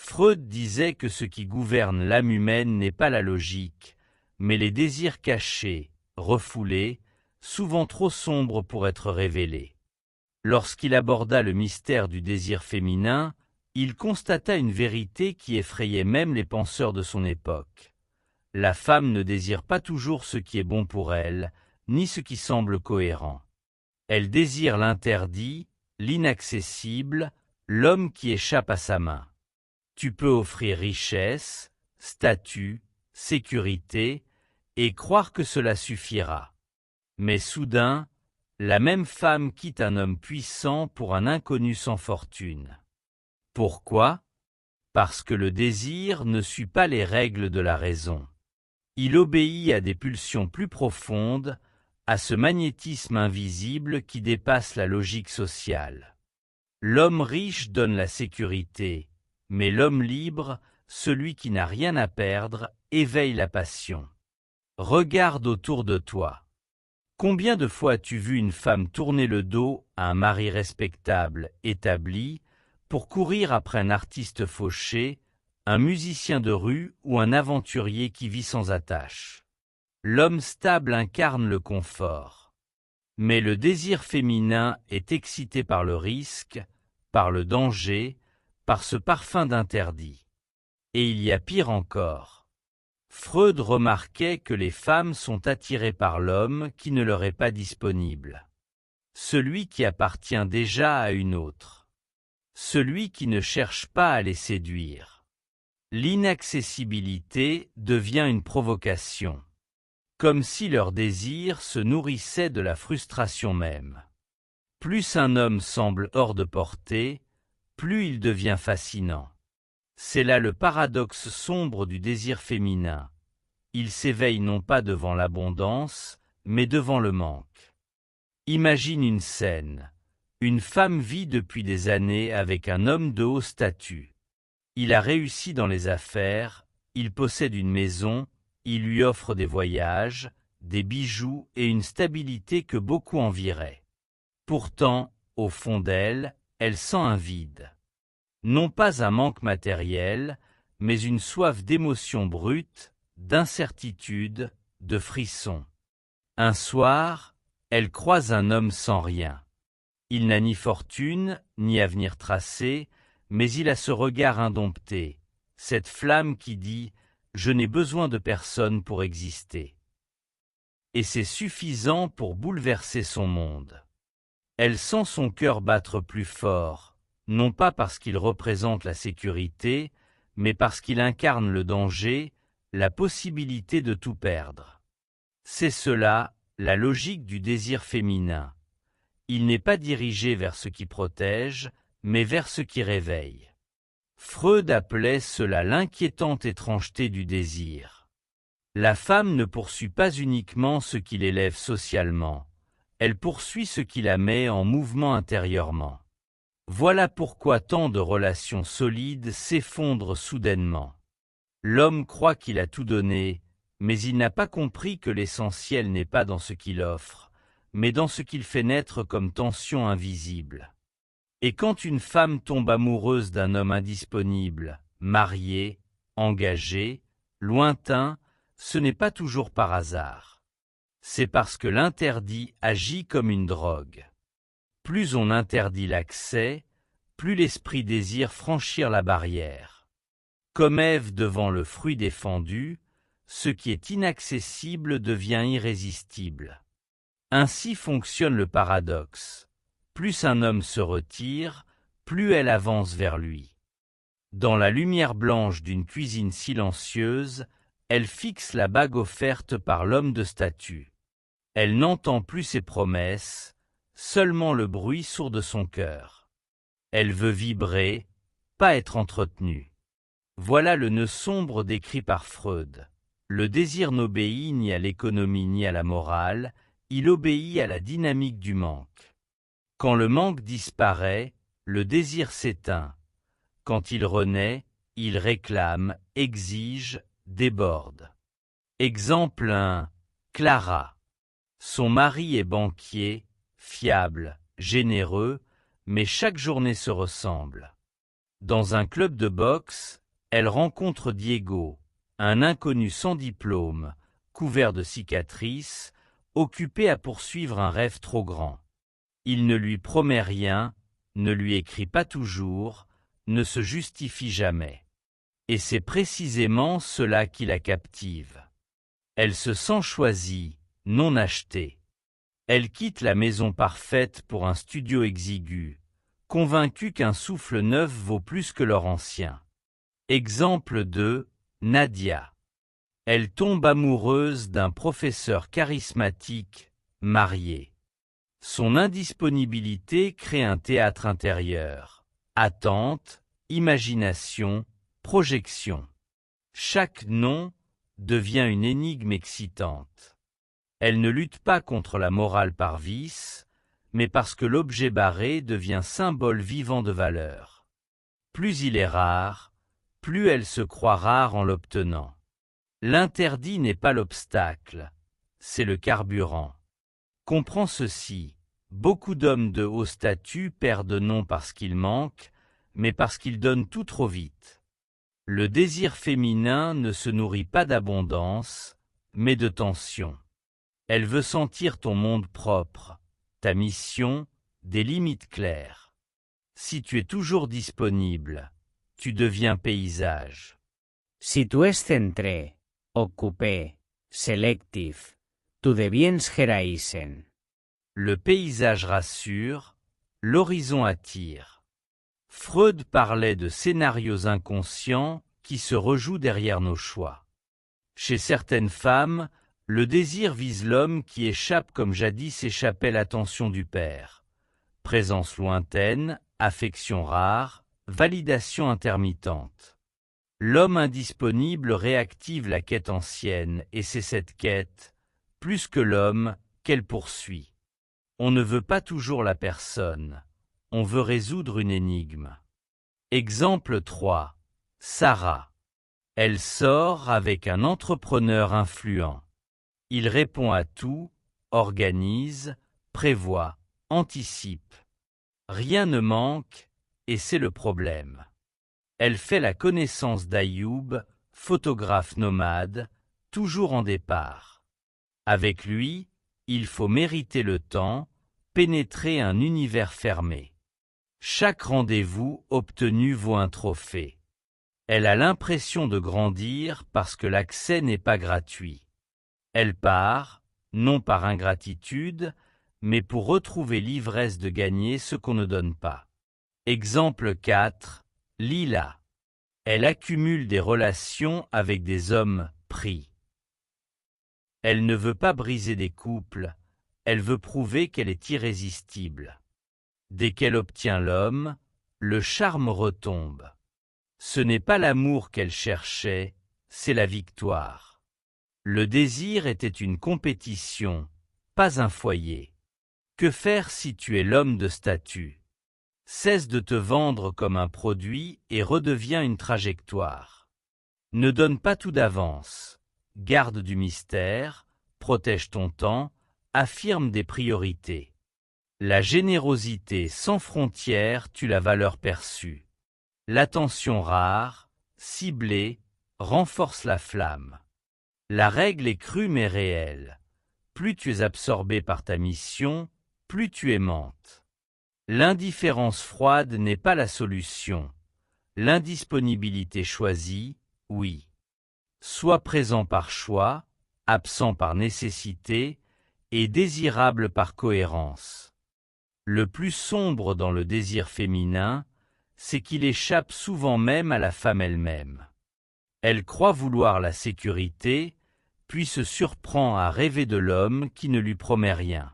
Freud disait que ce qui gouverne l'âme humaine n'est pas la logique, mais les désirs cachés, refoulés, souvent trop sombres pour être révélés. Lorsqu'il aborda le mystère du désir féminin, il constata une vérité qui effrayait même les penseurs de son époque. La femme ne désire pas toujours ce qui est bon pour elle, ni ce qui semble cohérent. Elle désire l'interdit, l'inaccessible, l'homme qui échappe à sa main. Tu peux offrir richesse, statut, sécurité, et croire que cela suffira. Mais soudain, la même femme quitte un homme puissant pour un inconnu sans fortune. Pourquoi? Parce que le désir ne suit pas les règles de la raison. Il obéit à des pulsions plus profondes, à ce magnétisme invisible qui dépasse la logique sociale. L'homme riche donne la sécurité, mais l'homme libre, celui qui n'a rien à perdre, éveille la passion. Regarde autour de toi. Combien de fois as-tu vu une femme tourner le dos à un mari respectable, établi, pour courir après un artiste fauché, un musicien de rue ou un aventurier qui vit sans attache? L'homme stable incarne le confort. Mais le désir féminin est excité par le risque, par le danger, par ce parfum d'interdit. Et il y a pire encore. Freud remarquait que les femmes sont attirées par l'homme qui ne leur est pas disponible. Celui qui appartient déjà à une autre. Celui qui ne cherche pas à les séduire. L'inaccessibilité devient une provocation. Comme si leur désir se nourrissait de la frustration même. Plus un homme semble hors de portée, plus il devient fascinant. C'est là le paradoxe sombre du désir féminin. Il s'éveille non pas devant l'abondance, mais devant le manque. Imagine une scène. Une femme vit depuis des années avec un homme de haut statut. Il a réussi dans les affaires, il possède une maison, il lui offre des voyages, des bijoux et une stabilité que beaucoup envieraient. Pourtant, au fond d'elle, elle sent un vide. Non pas un manque matériel, mais une soif d'émotions brutes, d'incertitude, de frissons. Un soir, elle croise un homme sans rien. Il n'a ni fortune, ni avenir tracé, mais il a ce regard indompté, cette flamme qui dit « Je n'ai besoin de personne pour exister ». Et c'est suffisant pour bouleverser son monde. Elle sent son cœur battre plus fort, non pas parce qu'il représente la sécurité, mais parce qu'il incarne le danger, la possibilité de tout perdre. C'est cela, la logique du désir féminin. Il n'est pas dirigé vers ce qui protège, mais vers ce qui réveille. Freud appelait cela l'inquiétante étrangeté du désir. La femme ne poursuit pas uniquement ce qui l'élève socialement, elle poursuit ce qui la met en mouvement intérieurement. Voilà pourquoi tant de relations solides s'effondrent soudainement. L'homme croit qu'il a tout donné, mais il n'a pas compris que l'essentiel n'est pas dans ce qu'il offre, mais dans ce qu'il fait naître comme tension invisible. Et quand une femme tombe amoureuse d'un homme indisponible, marié, engagé, lointain, ce n'est pas toujours par hasard. C'est parce que l'interdit agit comme une drogue. Plus on interdit l'accès, plus l'esprit désire franchir la barrière. Comme Ève devant le fruit défendu, ce qui est inaccessible devient irrésistible. Ainsi fonctionne le paradoxe. Plus un homme se retire, plus elle avance vers lui. Dans la lumière blanche d'une cuisine silencieuse, elle fixe la bague offerte par l'homme de statut. Elle n'entend plus ses promesses, seulement le bruit sourd de son cœur. Elle veut vibrer, pas être entretenue. Voilà le nœud sombre décrit par Freud. Le désir n'obéit ni à l'économie ni à la morale, il obéit à la dynamique du manque. Quand le manque disparaît, le désir s'éteint. Quand il renaît, il réclame, exige, déborde. Exemple 1. Clara. Son mari est banquier, fiable, généreux, mais chaque journée se ressemble. Dans un club de boxe, elle rencontre Diego, un inconnu sans diplôme, couvert de cicatrices, occupé à poursuivre un rêve trop grand. Il ne lui promet rien, ne lui écrit pas toujours, ne se justifie jamais. Et c'est précisément cela qui la captive. Elle se sent choisie, non achetée. Elle quitte la maison parfaite pour un studio exigu, convaincue qu'un souffle neuf vaut plus que leur ancien. Exemple 2, Nadia. Elle tombe amoureuse d'un professeur charismatique, marié. Son indisponibilité crée un théâtre intérieur. Attente, imagination, projection. Chaque non devient une énigme excitante. Elle ne lutte pas contre la morale par vice, mais parce que l'objet barré devient symbole vivant de valeur. Plus il est rare, plus elle se croit rare en l'obtenant. L'interdit n'est pas l'obstacle, c'est le carburant. Comprends ceci, beaucoup d'hommes de haut statut perdent non parce qu'ils manquent, mais parce qu'ils donnent tout trop vite. Le désir féminin ne se nourrit pas d'abondance, mais de tension. Elle veut sentir ton monde propre, ta mission, des limites claires. Si tu es toujours disponible, tu deviens paysage. Si tu es centré, occupé, selectif, tu deviens geraisen. Le paysage rassure, l'horizon attire. Freud parlait de scénarios inconscients qui se rejouent derrière nos choix. Chez certaines femmes, le désir vise l'homme qui échappe comme jadis échappait l'attention du père. Présence lointaine, affection rare, validation intermittente. L'homme indisponible réactive la quête ancienne, et c'est cette quête, plus que l'homme, qu'elle poursuit. On ne veut pas toujours la personne, on veut résoudre une énigme. Exemple 3. Sarah. Elle sort avec un entrepreneur influent. Il répond à tout, organise, prévoit, anticipe. Rien ne manque, et c'est le problème. Elle fait la connaissance d'Ayoub, photographe nomade, toujours en départ. Avec lui, il faut mériter le temps, pénétrer un univers fermé. Chaque rendez-vous obtenu vaut un trophée. Elle a l'impression de grandir parce que l'accès n'est pas gratuit. Elle part, non par ingratitude, mais pour retrouver l'ivresse de gagner ce qu'on ne donne pas. Exemple 4. Lila. Elle accumule des relations avec des hommes pris. Elle ne veut pas briser des couples, elle veut prouver qu'elle est irrésistible. Dès qu'elle obtient l'homme, le charme retombe. Ce n'est pas l'amour qu'elle cherchait, c'est la victoire. Le désir était une compétition, pas un foyer. Que faire si tu es l'homme de statut? Cesse de te vendre comme un produit et redeviens une trajectoire. Ne donne pas tout d'avance, garde du mystère, protège ton temps, affirme des priorités. La générosité sans frontières tue la valeur perçue. L'attention rare, ciblée, renforce la flamme. La règle est crue mais réelle. Plus tu es absorbé par ta mission, plus tu aimantes. L'indifférence froide n'est pas la solution. L'indisponibilité choisie, oui. Sois présent par choix, absent par nécessité, et désirable par cohérence. Le plus sombre dans le désir féminin, c'est qu'il échappe souvent même à la femme elle-même. Elle croit vouloir la sécurité, puis se surprend à rêver de l'homme qui ne lui promet rien.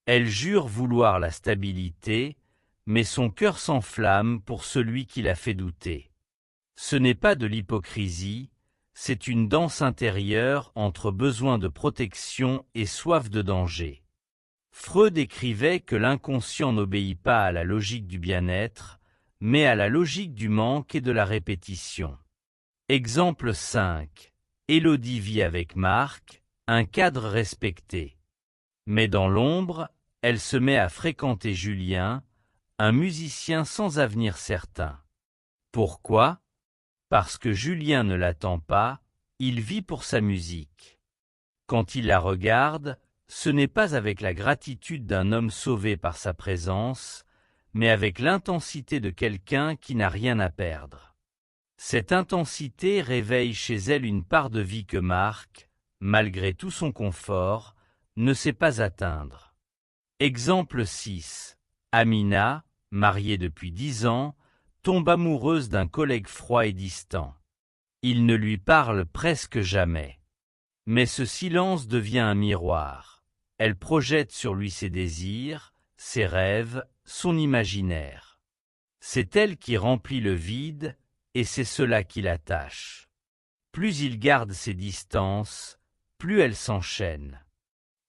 Elle jure vouloir la stabilité, mais son cœur s'enflamme pour celui qui la fait douter. Ce n'est pas de l'hypocrisie, c'est une danse intérieure entre besoin de protection et soif de danger. Freud écrivait que l'inconscient n'obéit pas à la logique du bien-être, mais à la logique du manque et de la répétition. Exemple 5. Élodie vit avec Marc, un cadre respecté. Mais dans l'ombre, elle se met à fréquenter Julien, un musicien sans avenir certain. Pourquoi? Parce que Julien ne l'attend pas, il vit pour sa musique. Quand il la regarde, ce n'est pas avec la gratitude d'un homme sauvé par sa présence, mais avec l'intensité de quelqu'un qui n'a rien à perdre. Cette intensité réveille chez elle une part de vie que Marc, malgré tout son confort, ne sait pas atteindre. Exemple 6. Amina, mariée depuis 10 ans, tombe amoureuse d'un collègue froid et distant. Il ne lui parle presque jamais. Mais ce silence devient un miroir. Elle projette sur lui ses désirs, ses rêves, son imaginaire. C'est elle qui remplit le vide, et c'est cela qui l'attache. Plus il garde ses distances, plus elle s'enchaîne.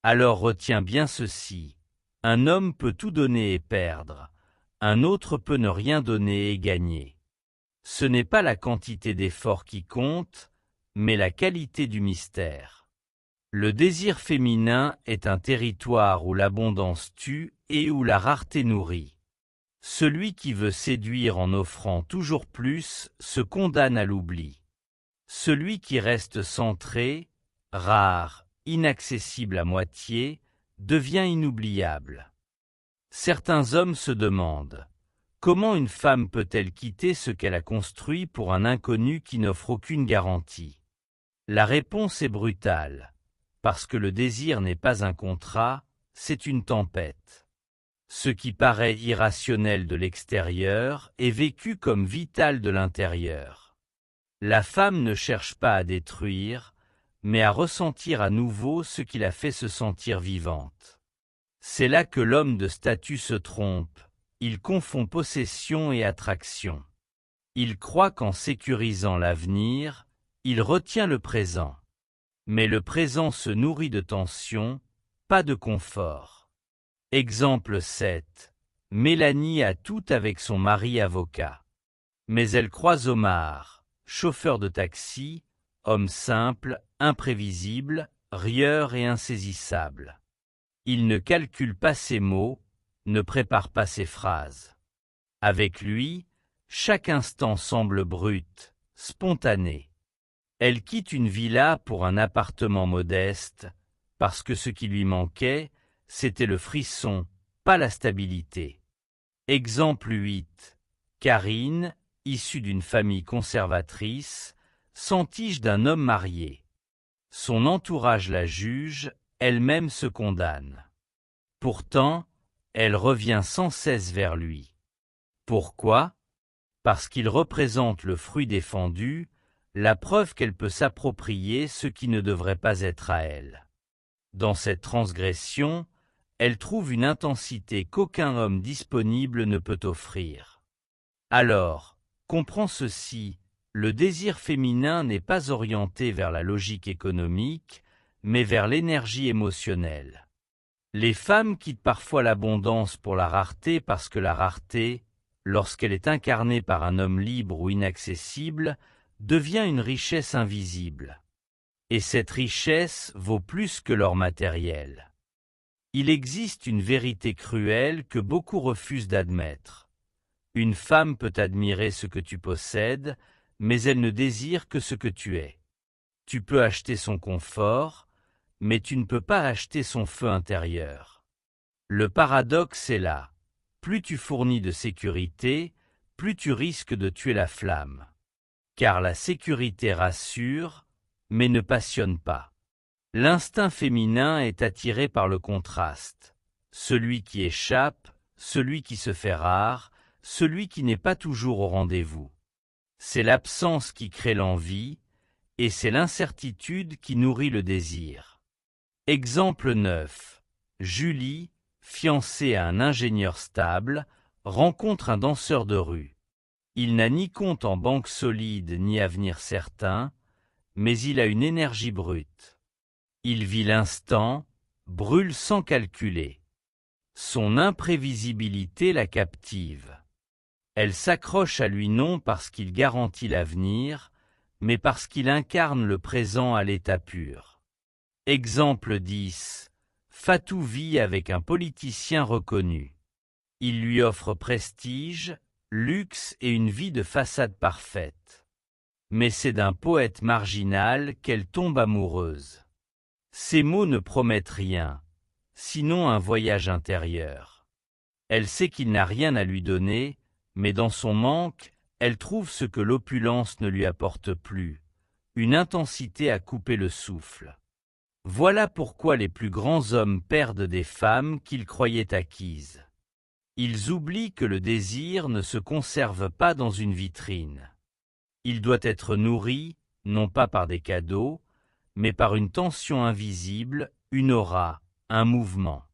Alors retiens bien ceci, un homme peut tout donner et perdre, un autre peut ne rien donner et gagner. Ce n'est pas la quantité d'efforts qui compte, mais la qualité du mystère. Le désir féminin est un territoire où l'abondance tue et où la rareté nourrit. Celui qui veut séduire en offrant toujours plus se condamne à l'oubli. Celui qui reste centré, rare, inaccessible à moitié, devient inoubliable. Certains hommes se demandent, comment une femme peut-elle quitter ce qu'elle a construit pour un inconnu qui n'offre aucune garantie? La réponse est brutale, parce que le désir n'est pas un contrat, c'est une tempête. Ce qui paraît irrationnel de l'extérieur est vécu comme vital de l'intérieur. La femme ne cherche pas à détruire, mais à ressentir à nouveau ce qui la fait se sentir vivante. C'est là que l'homme de statut se trompe, il confond possession et attraction. Il croit qu'en sécurisant l'avenir, il retient le présent. Mais le présent se nourrit de tension, pas de confort. Exemple 7. Mélanie a tout avec son mari avocat. Mais elle croise Omar, chauffeur de taxi, homme simple, imprévisible, rieur et insaisissable. Il ne calcule pas ses mots, ne prépare pas ses phrases. Avec lui, chaque instant semble brut, spontané. Elle quitte une villa pour un appartement modeste, parce que ce qui lui manquait, c'était le frisson, pas la stabilité. Exemple 8. Karine, issue d'une famille conservatrice, s'entiche d'un homme marié. Son entourage la juge, elle-même se condamne. Pourtant, elle revient sans cesse vers lui. Pourquoi? Parce qu'il représente le fruit défendu, la preuve qu'elle peut s'approprier ce qui ne devrait pas être à elle. Dans cette transgression, elle trouve une intensité qu'aucun homme disponible ne peut offrir. Alors, comprends ceci, le désir féminin n'est pas orienté vers la logique économique, mais vers l'énergie émotionnelle. Les femmes quittent parfois l'abondance pour la rareté parce que la rareté, lorsqu'elle est incarnée par un homme libre ou inaccessible, devient une richesse invisible. Et cette richesse vaut plus que leur matériel. Il existe une vérité cruelle que beaucoup refusent d'admettre. Une femme peut admirer ce que tu possèdes, mais elle ne désire que ce que tu es. Tu peux acheter son confort, mais tu ne peux pas acheter son feu intérieur. Le paradoxe est là. Plus tu fournis de sécurité, plus tu risques de tuer la flamme. Car la sécurité rassure, mais ne passionne pas. L'instinct féminin est attiré par le contraste. Celui qui échappe, celui qui se fait rare, celui qui n'est pas toujours au rendez-vous. C'est l'absence qui crée l'envie, et c'est l'incertitude qui nourrit le désir. Exemple 9. Julie, fiancée à un ingénieur stable, rencontre un danseur de rue. Il n'a ni compte en banque solide ni avenir certain, mais il a une énergie brute. Il vit l'instant, brûle sans calculer. Son imprévisibilité la captive. Elle s'accroche à lui non parce qu'il garantit l'avenir, mais parce qu'il incarne le présent à l'état pur. Exemple 10. Fatou vit avec un politicien reconnu. Il lui offre prestige, luxe et une vie de façade parfaite. Mais c'est d'un poète marginal qu'elle tombe amoureuse. Ces mots ne promettent rien, sinon un voyage intérieur. Elle sait qu'il n'a rien à lui donner, mais dans son manque, elle trouve ce que l'opulence ne lui apporte plus, une intensité à couper le souffle. Voilà pourquoi les plus grands hommes perdent des femmes qu'ils croyaient acquises. Ils oublient que le désir ne se conserve pas dans une vitrine. Il doit être nourri, non pas par des cadeaux, mais par une tension invisible, une aura, un mouvement.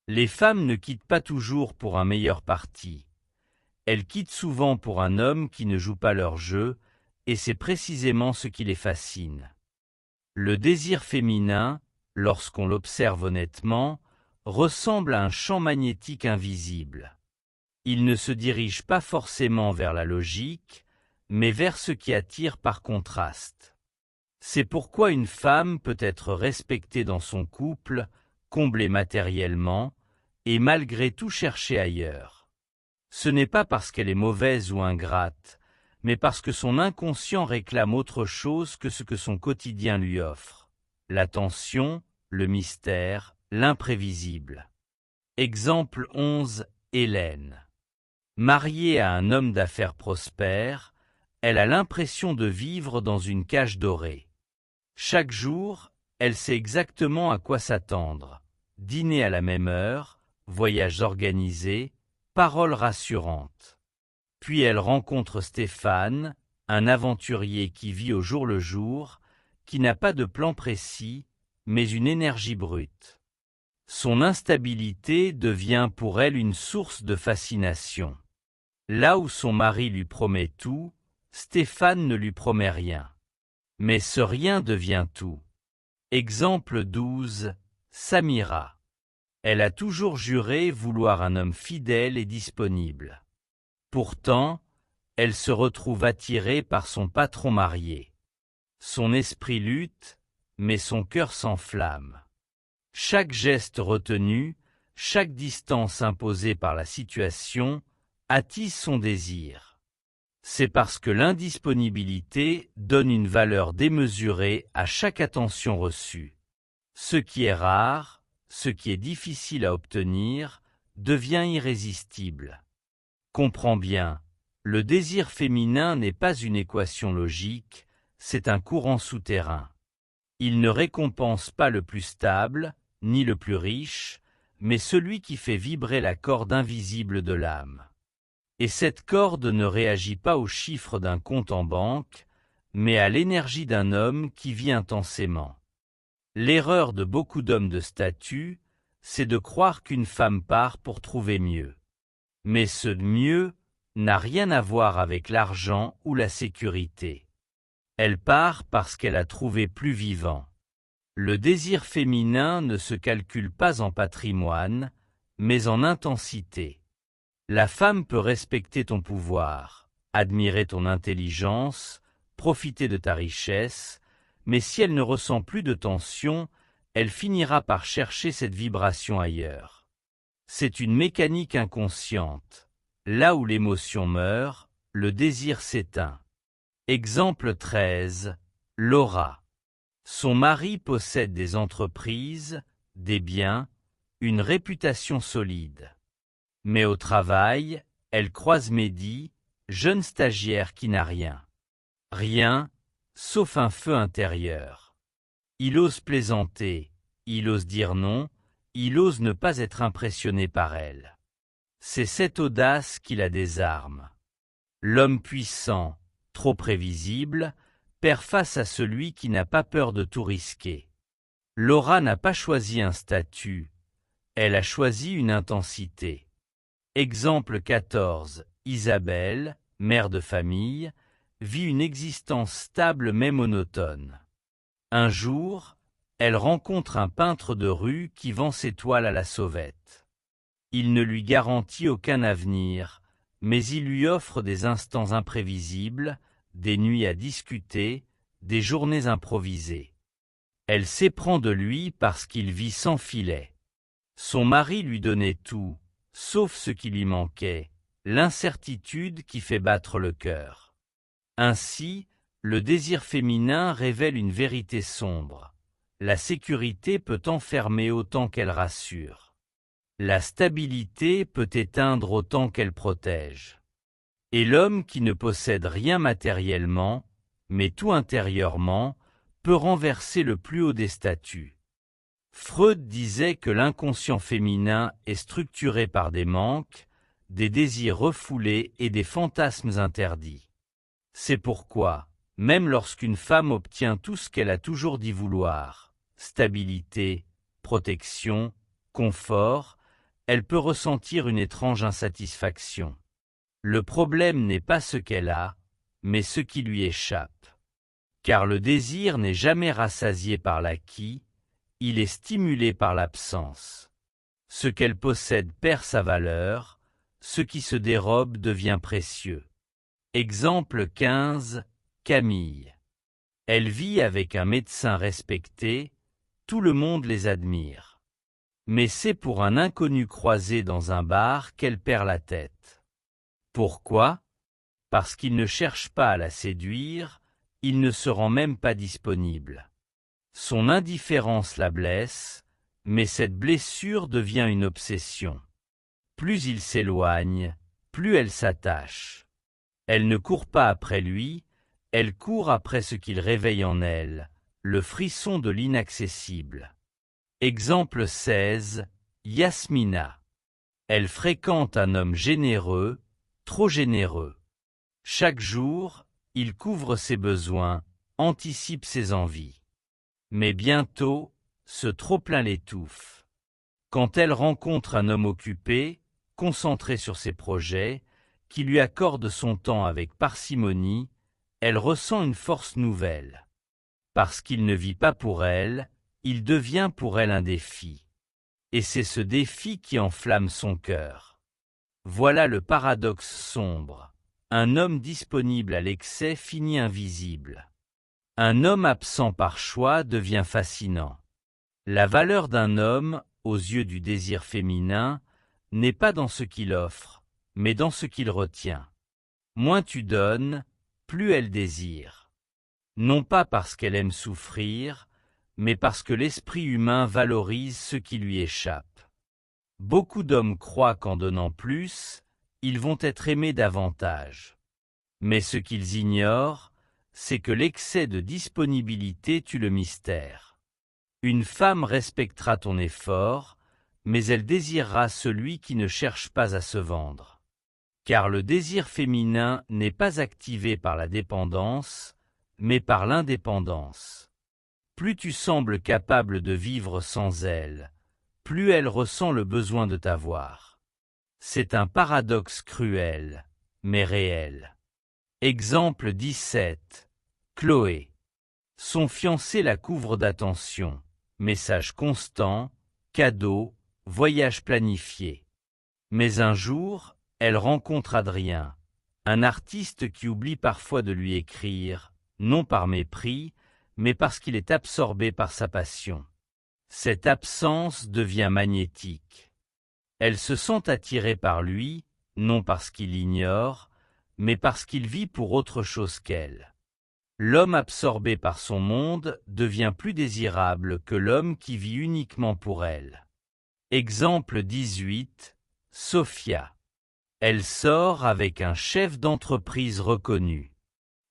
Les femmes ne quittent pas toujours pour un meilleur parti. Elles quittent souvent pour un homme qui ne joue pas leur jeu, et c'est précisément ce qui les fascine. Le désir féminin, lorsqu'on l'observe honnêtement, ressemble à un champ magnétique invisible. Il ne se dirige pas forcément vers la logique, mais vers ce qui attire par contraste. C'est pourquoi une femme peut être respectée dans son couple, comblée matériellement, et malgré tout chercher ailleurs. Ce n'est pas parce qu'elle est mauvaise ou ingrate, mais parce que son inconscient réclame autre chose que ce que son quotidien lui offre. L'attention, le mystère, l'imprévisible. Exemple 11, Hélène. Mariée à un homme d'affaires prospère, elle a l'impression de vivre dans une cage dorée. Chaque jour, elle sait exactement à quoi s'attendre. Dîner à la même heure, voyages organisés, paroles rassurantes. Puis elle rencontre Stéphane, un aventurier qui vit au jour le jour, qui n'a pas de plan précis, mais une énergie brute. Son instabilité devient pour elle une source de fascination. Là où son mari lui promet tout, Stéphane ne lui promet rien. Mais ce rien devient tout. Exemple 12, Samira. Elle a toujours juré vouloir un homme fidèle et disponible. Pourtant, elle se retrouve attirée par son patron marié. Son esprit lutte, mais son cœur s'enflamme. Chaque geste retenu, chaque distance imposée par la situation, attise son désir. C'est parce que l'indisponibilité donne une valeur démesurée à chaque attention reçue. Ce qui est rare, ce qui est difficile à obtenir, devient irrésistible. Comprends bien, le désir féminin n'est pas une équation logique, c'est un courant souterrain. Il ne récompense pas le plus stable, ni le plus riche, mais celui qui fait vibrer la corde invisible de l'âme. Et cette corde ne réagit pas aux chiffres d'un compte en banque, mais à l'énergie d'un homme qui vit intensément. L'erreur de beaucoup d'hommes de statut, c'est de croire qu'une femme part pour trouver mieux. Mais ce mieux n'a rien à voir avec l'argent ou la sécurité. Elle part parce qu'elle a trouvé plus vivant. Le désir féminin ne se calcule pas en patrimoine, mais en intensité. La femme peut respecter ton pouvoir, admirer ton intelligence, profiter de ta richesse, mais si elle ne ressent plus de tension, elle finira par chercher cette vibration ailleurs. C'est une mécanique inconsciente. Là où l'émotion meurt, le désir s'éteint. Exemple 13, Laura. Son mari possède des entreprises, des biens, une réputation solide. Mais au travail, elle croise Mehdi, jeune stagiaire qui n'a rien. Rien, sauf un feu intérieur. Il ose plaisanter, il ose dire non, il ose ne pas être impressionné par elle. C'est cette audace qui la désarme. L'homme puissant, trop prévisible, perd face à celui qui n'a pas peur de tout risquer. Laura n'a pas choisi un statut, elle a choisi une intensité. Exemple 14, Isabelle, mère de famille, vit une existence stable mais monotone. Un jour, elle rencontre un peintre de rue qui vend ses toiles à la sauvette. Il ne lui garantit aucun avenir, mais il lui offre des instants imprévisibles, des nuits à discuter, des journées improvisées. Elle s'éprend de lui parce qu'il vit sans filet. Son mari lui donnait tout, sauf ce qui lui manquait, l'incertitude qui fait battre le cœur. Ainsi, le désir féminin révèle une vérité sombre. La sécurité peut enfermer autant qu'elle rassure. La stabilité peut éteindre autant qu'elle protège. Et l'homme qui ne possède rien matériellement, mais tout intérieurement, peut renverser le plus haut des statuts. Freud disait que l'inconscient féminin est structuré par des manques, des désirs refoulés et des fantasmes interdits. C'est pourquoi, même lorsqu'une femme obtient tout ce qu'elle a toujours dit vouloir, stabilité, protection, confort, elle peut ressentir une étrange insatisfaction. Le problème n'est pas ce qu'elle a, mais ce qui lui échappe. Car le désir n'est jamais rassasié par l'acquis, il est stimulé par l'absence. Ce qu'elle possède perd sa valeur, ce qui se dérobe devient précieux. Exemple 15, Camille. Elle vit avec un médecin respecté, tout le monde les admire. Mais c'est pour un inconnu croisé dans un bar qu'elle perd la tête. Pourquoi? Parce qu'il ne cherche pas à la séduire, il ne se rend même pas disponible. Son indifférence la blesse, mais cette blessure devient une obsession. Plus il s'éloigne, plus elle s'attache. Elle ne court pas après lui, elle court après ce qu'il réveille en elle, le frisson de l'inaccessible. Exemple 16, Yasmina. Elle fréquente un homme généreux, trop généreux. Chaque jour, il couvre ses besoins, anticipe ses envies. Mais bientôt, ce trop-plein l'étouffe. Quand elle rencontre un homme occupé, concentré sur ses projets, qui lui accorde son temps avec parcimonie, elle ressent une force nouvelle. Parce qu'il ne vit pas pour elle, il devient pour elle un défi. Et c'est ce défi qui enflamme son cœur. Voilà le paradoxe sombre. Un homme disponible à l'excès finit invisible. Un homme absent par choix devient fascinant. La valeur d'un homme, aux yeux du désir féminin, n'est pas dans ce qu'il offre, mais dans ce qu'il retient. Moins tu donnes, plus elle désire. Non pas parce qu'elle aime souffrir, mais parce que l'esprit humain valorise ce qui lui échappe. Beaucoup d'hommes croient qu'en donnant plus, ils vont être aimés davantage. Mais ce qu'ils ignorent, c'est que l'excès de disponibilité tue le mystère. Une femme respectera ton effort, mais elle désirera celui qui ne cherche pas à se vendre. Car le désir féminin n'est pas activé par la dépendance, mais par l'indépendance. Plus tu sembles capable de vivre sans elle, plus elle ressent le besoin de t'avoir. C'est un paradoxe cruel, mais réel. Exemple 17. Chloé. Son fiancé la couvre d'attention, messages constants, cadeaux, voyages planifiés. Mais un jour, elle rencontre Adrien, un artiste qui oublie parfois de lui écrire, non par mépris, mais parce qu'il est absorbé par sa passion. Cette absence devient magnétique. Elle se sent attirée par lui, non parce qu'il l'ignore, mais parce qu'il vit pour autre chose qu'elle. L'homme absorbé par son monde devient plus désirable que l'homme qui vit uniquement pour elle. Exemple 18, Sophia. Elle sort avec un chef d'entreprise reconnu.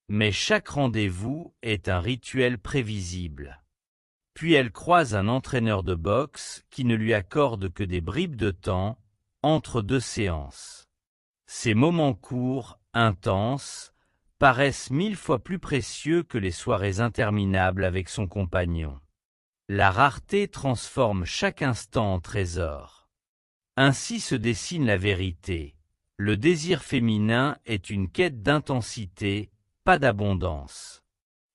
Mais chaque rendez-vous est un rituel prévisible. Puis elle croise un entraîneur de boxe qui ne lui accorde que des bribes de temps, entre deux séances. Ces moments courts, intenses, paraissent 1000 fois plus précieux que les soirées interminables avec son compagnon. La rareté transforme chaque instant en trésor. Ainsi se dessine la vérité. Le désir féminin est une quête d'intensité, pas d'abondance.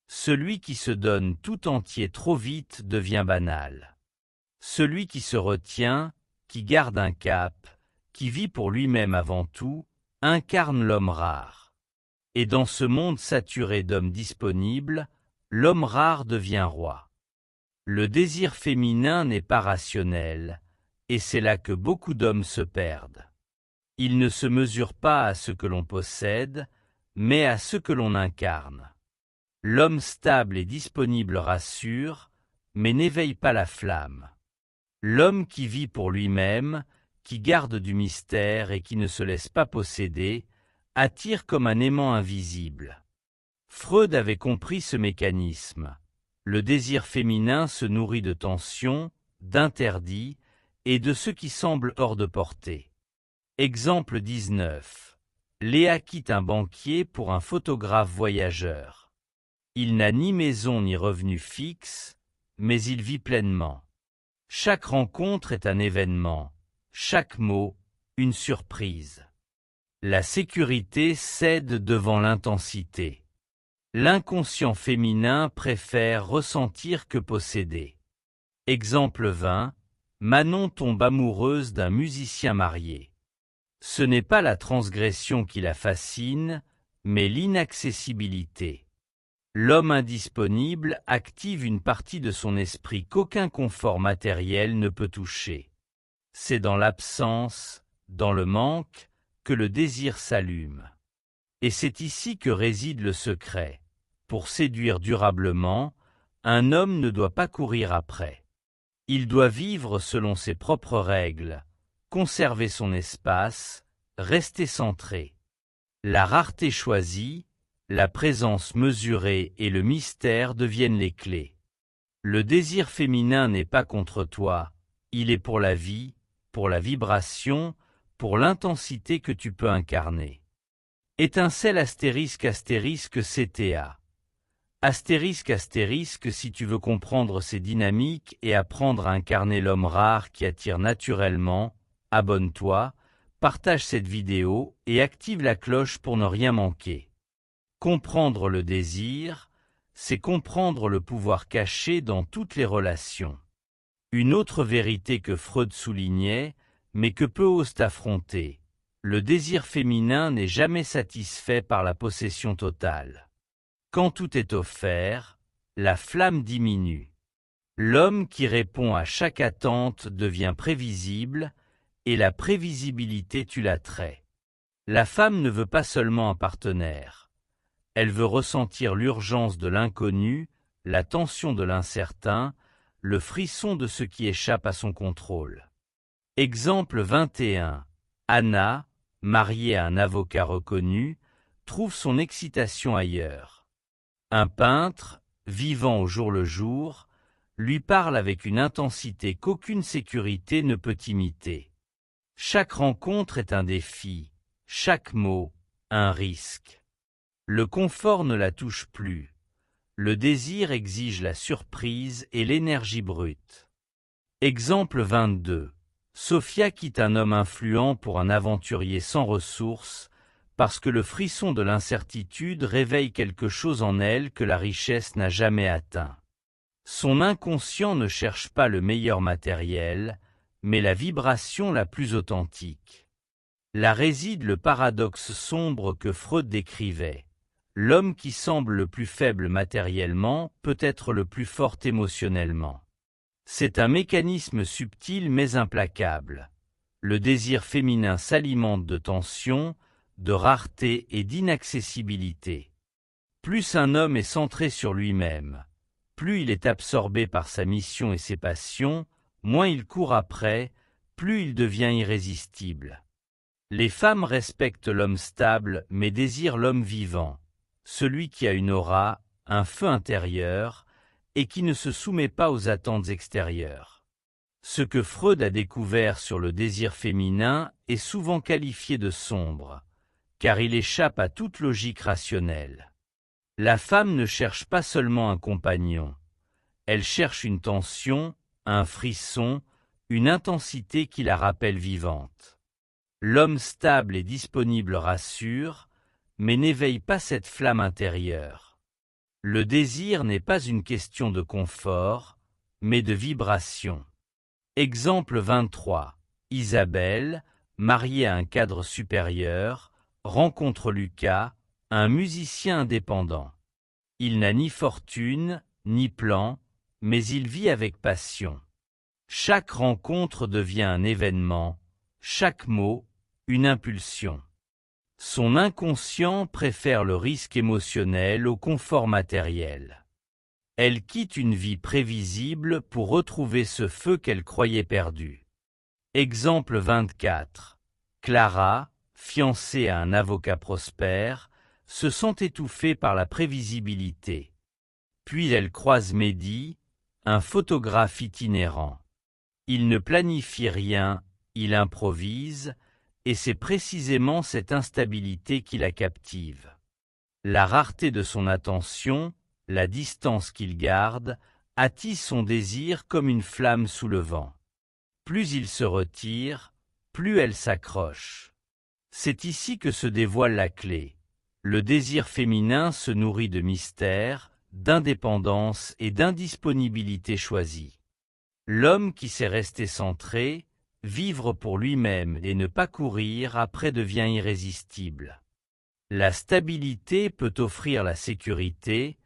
Celui qui se donne tout entier trop vite devient banal. Celui qui se retient, qui garde un cap, qui vit pour lui-même avant tout, incarne l'homme rare. Et dans ce monde saturé d'hommes disponibles, l'homme rare devient roi. Le désir féminin n'est pas rationnel, et c'est là que beaucoup d'hommes se perdent. Il ne se mesure pas à ce que l'on possède, mais à ce que l'on incarne. L'homme stable et disponible rassure, mais n'éveille pas la flamme. L'homme qui vit pour lui-même, qui garde du mystère et qui ne se laisse pas posséder, attire comme un aimant invisible. Freud avait compris ce mécanisme. Le désir féminin se nourrit de tensions, d'interdits et de ce qui semble hors de portée. Exemple 19. Léa quitte un banquier pour un photographe voyageur. Il n'a ni maison ni revenu fixe, mais il vit pleinement. Chaque rencontre est un événement, chaque mot, une surprise. La sécurité cède devant l'intensité. L'inconscient féminin préfère ressentir que posséder. Exemple 20. Manon tombe amoureuse d'un musicien marié. Ce n'est pas la transgression qui la fascine, mais l'inaccessibilité. L'homme indisponible active une partie de son esprit qu'aucun confort matériel ne peut toucher. C'est dans l'absence, dans le manque, que le désir s'allume. Et c'est ici que réside le secret. Pour séduire durablement, un homme ne doit pas courir après. Il doit vivre selon ses propres règles, conserver son espace, rester centré. La rareté choisie, la présence mesurée et le mystère deviennent les clés. Le désir féminin n'est pas contre toi, il est pour la vie, pour la vibration, pour l'intensité que tu peux incarner. Étincelle astérisque CTA. Astérisque si tu veux comprendre ces dynamiques et apprendre à incarner l'homme rare qui attire naturellement, abonne-toi, partage cette vidéo et active la cloche pour ne rien manquer. Comprendre le désir, c'est comprendre le pouvoir caché dans toutes les relations. Une autre vérité que Freud soulignait, mais que peu osent affronter, le désir féminin n'est jamais satisfait par la possession totale. Quand tout est offert, la flamme diminue. L'homme qui répond à chaque attente devient prévisible, et la prévisibilité tue l'attrait. La femme ne veut pas seulement un partenaire. Elle veut ressentir l'urgence de l'inconnu, la tension de l'incertain, le frisson de ce qui échappe à son contrôle. Exemple 21. Anna, mariée à un avocat reconnu, trouve son excitation ailleurs. Un peintre, vivant au jour le jour, lui parle avec une intensité qu'aucune sécurité ne peut imiter. Chaque rencontre est un défi, chaque mot, un risque. Le confort ne la touche plus. Le désir exige la surprise et l'énergie brute. Exemple 22. Sophia quitte un homme influent pour un aventurier sans ressources, parce que le frisson de l'incertitude réveille quelque chose en elle que la richesse n'a jamais atteint. Son inconscient ne cherche pas le meilleur matériel, mais la vibration la plus authentique. Là réside le paradoxe sombre que Freud décrivait. L'homme qui semble le plus faible matériellement peut être le plus fort émotionnellement. C'est un mécanisme subtil mais implacable. Le désir féminin s'alimente de tension, de rareté et d'inaccessibilité. Plus un homme est centré sur lui-même, plus il est absorbé par sa mission et ses passions, moins il court après, plus il devient irrésistible. Les femmes respectent l'homme stable mais désirent l'homme vivant. Celui qui a une aura, un feu intérieur, et qui ne se soumet pas aux attentes extérieures. Ce que Freud a découvert sur le désir féminin est souvent qualifié de sombre, car il échappe à toute logique rationnelle. La femme ne cherche pas seulement un compagnon, elle cherche une tension, un frisson, une intensité qui la rappelle vivante. L'homme stable et disponible rassure, mais n'éveille pas cette flamme intérieure. Le désir n'est pas une question de confort, mais de vibration. Exemple 23. Isabelle, mariée à un cadre supérieur, rencontre Lucas, un musicien indépendant. Il n'a ni fortune, ni plan, mais il vit avec passion. Chaque rencontre devient un événement, chaque mot, une impulsion. Son inconscient préfère le risque émotionnel au confort matériel. Elle quitte une vie prévisible pour retrouver ce feu qu'elle croyait perdu. Exemple 24. Clara, fiancée à un avocat prospère, se sent étouffée par la prévisibilité. Puis elle croise Mehdi, un photographe itinérant. Il ne planifie rien, il improvise, et c'est précisément cette instabilité qui la captive. La rareté de son attention, la distance qu'il garde, attise son désir comme une flamme sous le vent. Plus il se retire, plus elle s'accroche. C'est ici que se dévoile la clé. Le désir féminin se nourrit de mystère, d'indépendance et d'indisponibilité choisie. L'homme qui sait rester centré, vivre pour lui-même et ne pas courir après devient irrésistible. La stabilité peut offrir la sécurité,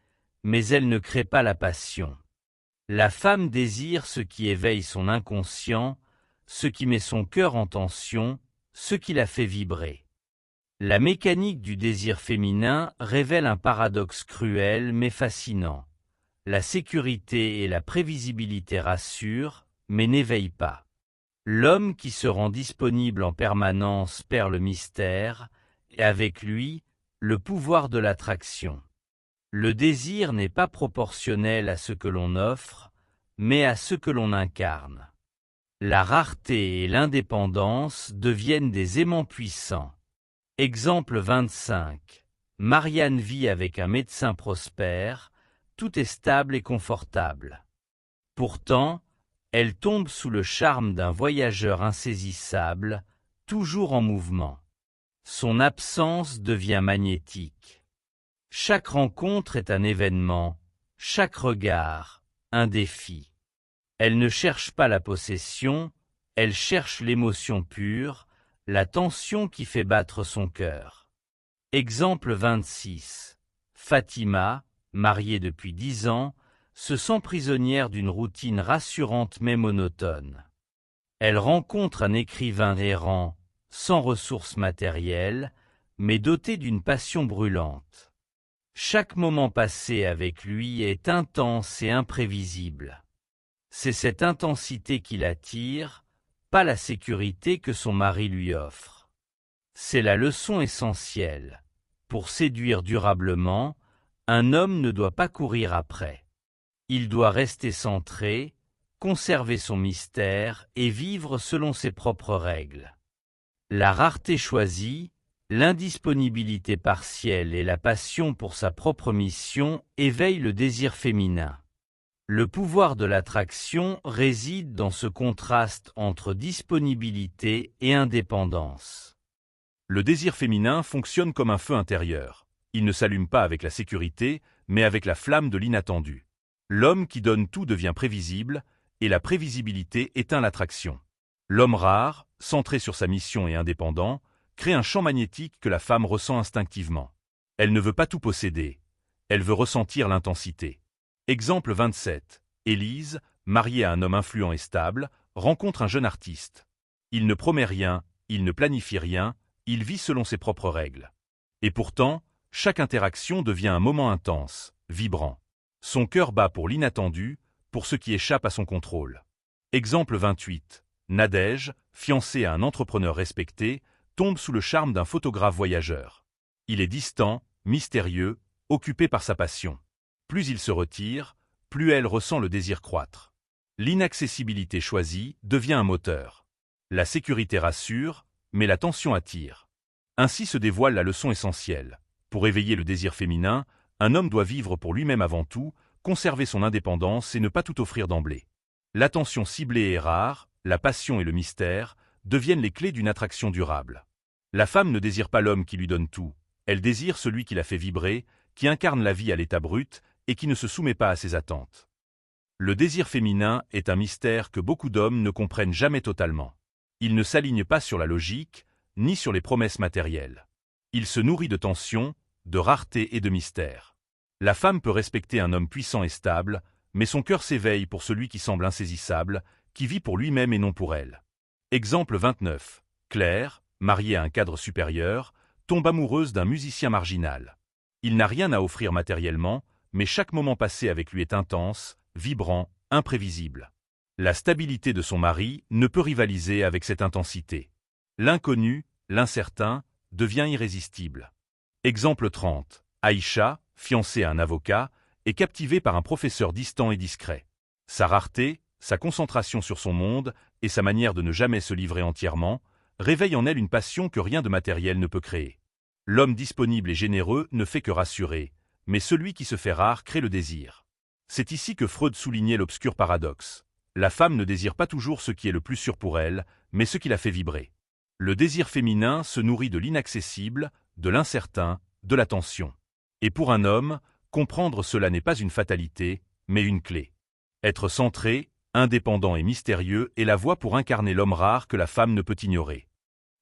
mais elle ne crée pas la passion. La femme désire ce qui éveille son inconscient, ce qui met son cœur en tension, ce qui la fait vibrer. La mécanique du désir féminin révèle un paradoxe cruel mais fascinant. La sécurité et la prévisibilité rassurent, mais n'éveillent pas. L'homme qui se rend disponible en permanence perd le mystère, et avec lui, le pouvoir de l'attraction. Le désir n'est pas proportionnel à ce que l'on offre, mais à ce que l'on incarne. La rareté et l'indépendance deviennent des aimants puissants. Exemple 25. Marianne vit avec un médecin prospère, tout est stable et confortable. Pourtant, elle tombe sous le charme d'un voyageur insaisissable, toujours en mouvement. Son absence devient magnétique. Chaque rencontre est un événement, chaque regard, un défi. Elle ne cherche pas la possession, elle cherche l'émotion pure, la tension qui fait battre son cœur. Exemple 26. Fatima, mariée depuis 10 ans, se sent prisonnière d'une routine rassurante mais monotone. Elle rencontre un écrivain errant, sans ressources matérielles, mais doté d'une passion brûlante. Chaque moment passé avec lui est intense et imprévisible. C'est cette intensité qui l'attire, pas la sécurité que son mari lui offre. C'est la leçon essentielle. Pour séduire durablement, un homme ne doit pas courir après. Il doit rester centré, conserver son mystère et vivre selon ses propres règles. La rareté choisie, l'indisponibilité partielle et la passion pour sa propre mission éveillent le désir féminin. Le pouvoir de l'attraction réside dans ce contraste entre disponibilité et indépendance. Le désir féminin fonctionne comme un feu intérieur. Il ne s'allume pas avec la sécurité, mais avec la flamme de l'inattendu. L'homme qui donne tout devient prévisible, et la prévisibilité éteint l'attraction. L'homme rare, centré sur sa mission et indépendant, crée un champ magnétique que la femme ressent instinctivement. Elle ne veut pas tout posséder. Elle veut ressentir l'intensité. Exemple 27. Élise, mariée à un homme influent et stable, rencontre un jeune artiste. Il ne promet rien, il ne planifie rien, il vit selon ses propres règles. Et pourtant, chaque interaction devient un moment intense, vibrant. Son cœur bat pour l'inattendu, pour ce qui échappe à son contrôle. Exemple 28. Nadège, fiancée à un entrepreneur respecté, tombe sous le charme d'un photographe voyageur. Il est distant, mystérieux, occupé par sa passion. Plus il se retire, plus elle ressent le désir croître. L'inaccessibilité choisie devient un moteur. La sécurité rassure, mais la tension attire. Ainsi se dévoile la leçon essentielle. Pour éveiller le désir féminin, un homme doit vivre pour lui-même avant tout, conserver son indépendance et ne pas tout offrir d'emblée. L'attention ciblée et rare, la passion et le mystère deviennent les clés d'une attraction durable. La femme ne désire pas l'homme qui lui donne tout, elle désire celui qui la fait vibrer, qui incarne la vie à l'état brut et qui ne se soumet pas à ses attentes. Le désir féminin est un mystère que beaucoup d'hommes ne comprennent jamais totalement. Il ne s'aligne pas sur la logique, ni sur les promesses matérielles. Il se nourrit de tension, de rareté et de mystère. La femme peut respecter un homme puissant et stable, mais son cœur s'éveille pour celui qui semble insaisissable, qui vit pour lui-même et non pour elle. Exemple 29. Claire, mariée à un cadre supérieur, tombe amoureuse d'un musicien marginal. Il n'a rien à offrir matériellement, mais chaque moment passé avec lui est intense, vibrant, imprévisible. La stabilité de son mari ne peut rivaliser avec cette intensité. L'inconnu, l'incertain, devient irrésistible. Exemple 30. Aïcha, fiancée à un avocat, est captivée par un professeur distant et discret. Sa rareté, sa concentration sur son monde et sa manière de ne jamais se livrer entièrement réveillent en elle une passion que rien de matériel ne peut créer. L'homme disponible et généreux ne fait que rassurer, mais celui qui se fait rare crée le désir. C'est ici que Freud soulignait l'obscur paradoxe. La femme ne désire pas toujours ce qui est le plus sûr pour elle, mais ce qui la fait vibrer. Le désir féminin se nourrit de l'inaccessible, de l'incertain, de la tension. Et pour un homme, comprendre cela n'est pas une fatalité, mais une clé. Être centré, indépendant et mystérieux est la voie pour incarner l'homme rare que la femme ne peut ignorer.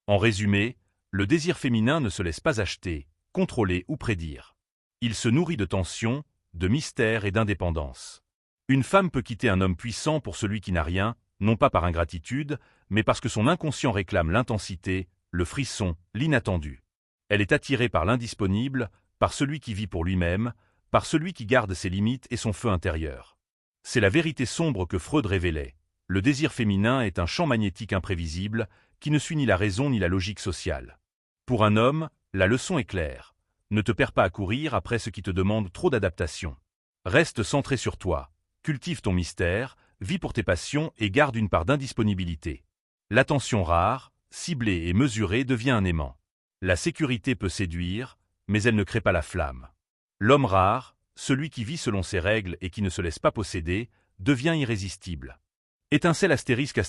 En résumé, le désir féminin ne se laisse pas acheter, contrôler ou prédire. Il se nourrit de tension, de mystère et d'indépendance. Une femme peut quitter un homme puissant pour celui qui n'a rien, non pas par ingratitude, mais parce que son inconscient réclame l'intensité, le frisson, l'inattendu. Elle est attirée par l'indisponible, par celui qui vit pour lui-même, par celui qui garde ses limites et son feu intérieur. C'est la vérité sombre que Freud révélait. Le désir féminin est un champ magnétique imprévisible qui ne suit ni la raison ni la logique sociale. Pour un homme, la leçon est claire. Ne te perds pas à courir après ce qui te demande trop d'adaptation. Reste centré sur toi, cultive ton mystère, vis pour tes passions et garde une part d'indisponibilité. L'attention rare, ciblée et mesurée devient un aimant. La sécurité peut séduire, mais elle ne crée pas la flamme. L'homme rare, celui qui vit selon ses règles et qui ne se laisse pas posséder, devient irrésistible. Étincelle astérisque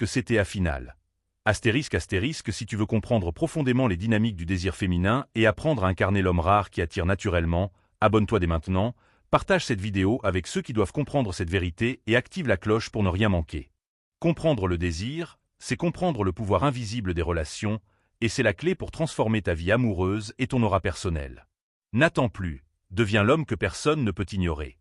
CTA final. Astérisque si tu veux comprendre profondément les dynamiques du désir féminin et apprendre à incarner l'homme rare qui attire naturellement, abonne-toi dès maintenant, partage cette vidéo avec ceux qui doivent comprendre cette vérité et active la cloche pour ne rien manquer. Comprendre le désir, c'est comprendre le pouvoir invisible des relations, et c'est la clé pour transformer ta vie amoureuse et ton aura personnelle. N'attends plus, deviens l'homme que personne ne peut ignorer.